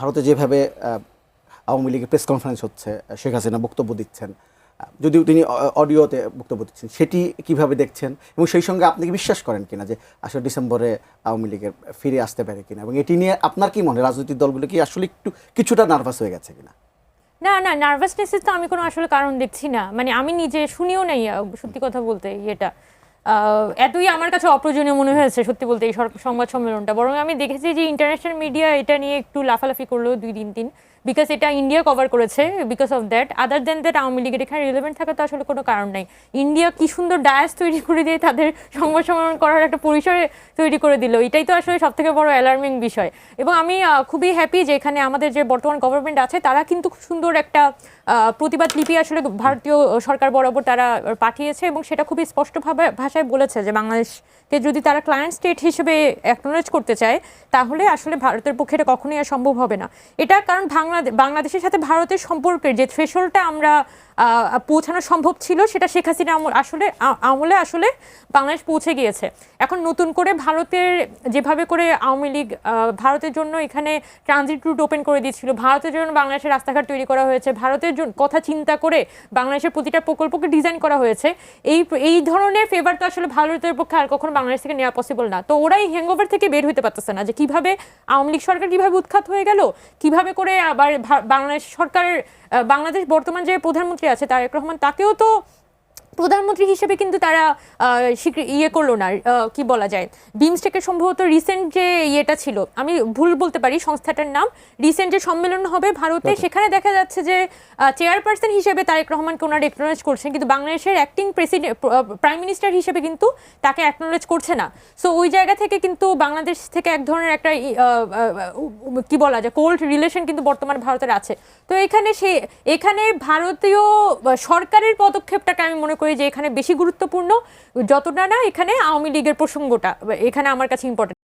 ভারতে যেভাবে আওয়ামী লীগের প্রেস কনফারেন্স হচ্ছে, শেখ হাসিনা বক্তব্য দিচ্ছেন, যদিও তিনি অডিওতে বক্তব্য দিচ্ছেন, সেটি কিভাবে দেখছেন এবং সেই সঙ্গে আপনি কি বিশ্বাস করেন কিনা যে আসলে ডিসেম্বরে আওয়ামী লীগের ফিরে আসতে পারে কিনা, এবং এটি নিয়ে আপনার কি মনে হয় রাজনৈতিক দলগুলো কি আসলে কিছুটা নার্ভাস হয়ে গেছে কিনা? না না, নার্ভাসনেসের তো আমি কোনো আসলে কারণ দেখছি না। মানে আমি নিজে শুনিও নাই, সত্যি কথা বলতে এটা এতই আমার কাছে অপ্রয়োজনীয় মনে হয়েছে সত্যি বলতে এই সংবাদ সম্মেলনটা। বরং আমি দেখেছি যে ইন্টারন্যাশনাল মিডিয়া এটা নিয়ে একটু লাফালাফি করলো 2-3 দিন, বিকজ এটা ইন্ডিয়া কভার করেছে। Because of that, other then that Awami লীগের এখানে রিলেভেন্ট থাকা তো আসলে কোনো কারণ নাই। ইন্ডিয়া কি সুন্দর ডায়াস তৈরি করে দিয়ে তাদের সংবাদ সম্মেলন করার একটা পরিসরে তৈরি করে দিল, এটাই তো আসলে সব থেকে বড় অ্যালার্মিং বিষয়। এবং আমি খুবই হ্যাপি যে এখানে আমাদের যে বর্তমান গভর্নমেন্ট আছে তারা কিন্তু খুব সুন্দর একটা প্রতিবাদ লিপি আসলে ভারতীয় সরকার বরাবর তারা পাঠিয়েছে, এবং সেটা খুবই স্পষ্টভাবে ভাষায় বলেছে যে বাংলাদেশকে যদি তারা ক্লায়েন্ট স্টেট হিসেবে অ্যাকনোলেজ করতে চায় তাহলে আসলে ভারতের পক্ষে এটা কখনোই আর সম্ভব হবে না। এটা কারণ বাংলাদেশের সাথে ভারতের সম্পর্কের যে থ্রেশহোল্ডটা আমরা পৌঁছানো সম্ভব ছিল সেটা শেখ হাসিনা আমলে আসলে বাংলাদেশ পৌঁছে গিয়েছে। এখন নতুন করে ভারতের যেভাবে করে আওয়ামী লীগ ভারতের জন্য এখানে ট্রানজিট রুট ওপেন করে দিয়েছিল, ভারতের জন্য বাংলাদেশের রাস্তাঘাট তৈরি করা হয়েছে, ভারতের কথা চিন্তা করে বাংলাদেশের প্রতিটা প্রকল্পকে ডিজাইন করা হয়েছে, এই ধরনের ফেভার তো আসলে ভারতের পক্ষে আর কখনো বাংলাদেশ থেকে নেওয়া পসিবল না। তো ওরাই হ্যাংওভার থেকে বের হইতে পারতেছে না যে কিভাবে আওয়ামী লীগ সরকার কিভাবে উৎখাত হয়ে গেল, কিভাবে করে আবার বাংলাদেশ সরকারের বাংলাদেশ বর্তমান যে প্রধানমন্ত্রী আছে তারেক রহমান, তাকেও তো প্রধানমন্ত্রী হিসেবে কিন্তু তারা করলো না, কি বলা যায়, বিমস্টেকের সম্ভবত রিসেন্ট যে ইয়েটা ছিল, আমি ভুল বলতে পারি সংস্থাটার নাম, রিসেন্ট যে সম্মেলন হবে ভারতে, সেখানে দেখা যাচ্ছে যে চেয়ারপারসন হিসেবে তারেক রহমানকে ওনারা অ্যাকনোলেজ করছেন, কিন্তু বাংলাদেশের অ্যাক্টিং প্রাইম মিনিস্টার হিসেবে কিন্তু তাকে অ্যাকনোলেজ করছে না। সো ওই জায়গা থেকে কিন্তু বাংলাদেশ থেকে এক ধরনের একটা কি বলা যায় কোল্ড রিলেশন কিন্তু বর্তমানে ভারতের আছে। তো এখানে ভারতীয় সরকারের পদক্ষেপটাকে আমি মনে করি যে এখানে বেশি গুরুত্বপূর্ণ, যতটা না এখানে আওয়ামী লীগের প্রসঙ্গটা এখানে আমার কাছে ইম্পর্টেন্ট।